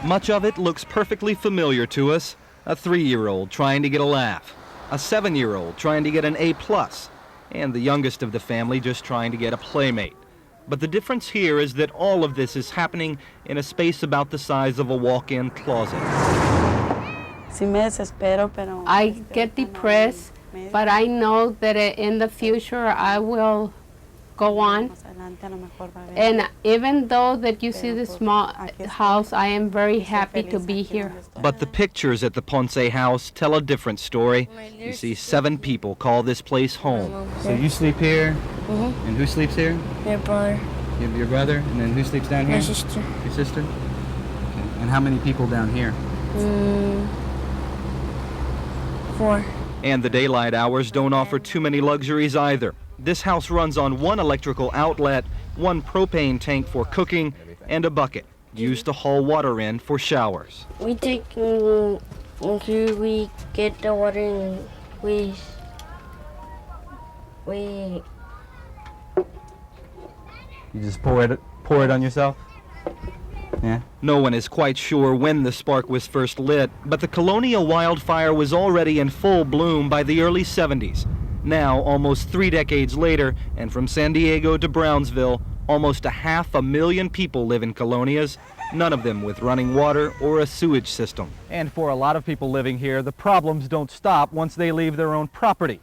Much of it looks perfectly familiar to us. A 3-year-old trying to get a laugh, a 7-year-old trying to get an A+, and the youngest of the family just trying to get a playmate. But the difference here is that all of this is happening in a space about the size of a walk-in closet. I get depressed, but I know that in the future I will go on. And even though that you see the small house, I am very happy to be here. But the pictures at the Ponce house tell a different story. You see 7 people call this place home. So you sleep here, and who sleeps here? Your brother. Your brother, and then who sleeps down here? My sister. Your sister? Okay. And how many people down here? 4. And the daylight hours don't offer too many luxuries either. This house runs on 1 electrical outlet, 1 propane tank for cooking, and a bucket used to haul water in for showers. We take here, we get the water and we You just pour it on yourself? Yeah. No one is quite sure when the spark was first lit, but the Colonia wildfire was already in full bloom by the early 70s. Now, almost 3 decades later, and from San Diego to Brownsville, almost 500,000 people live in Colonias, none of them with running water or a sewage system. And for a lot of people living here, the problems don't stop once they leave their own property.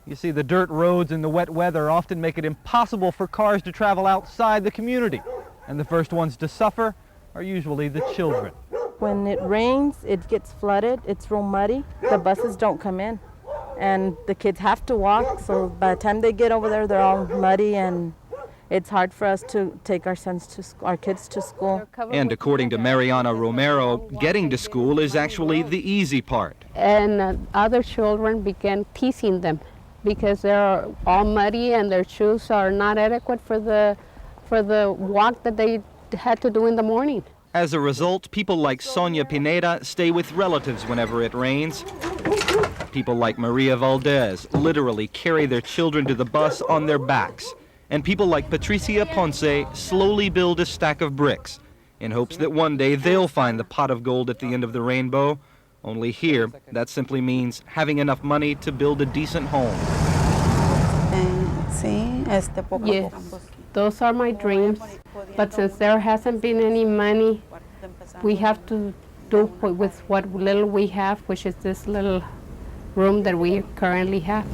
You see, the dirt roads and the wet weather often make it impossible for cars to travel outside the community. And the first ones to suffer are usually the children. When it rains, it gets flooded, it's real muddy. The buses don't come in. And the kids have to walk, so by the time they get over there, they're all muddy, and it's hard for us to take our kids to school. And according to Mariana Romero, getting to school is actually the easy part. And other children began teasing them because they're all muddy and their shoes are not adequate for the walk that they had to do in the morning. As a result, people like Sonia Pineda stay with relatives whenever it rains. People like Maria Valdez literally carry their children to the bus on their backs. And people like Patricia Ponce slowly build a stack of bricks in hopes that one day they'll find the pot of gold at the end of the rainbow. Only here, that simply means having enough money to build a decent home. Yes, those are my dreams. But since there hasn't been any money, we have to do with what little we have, which is this little room that we currently have.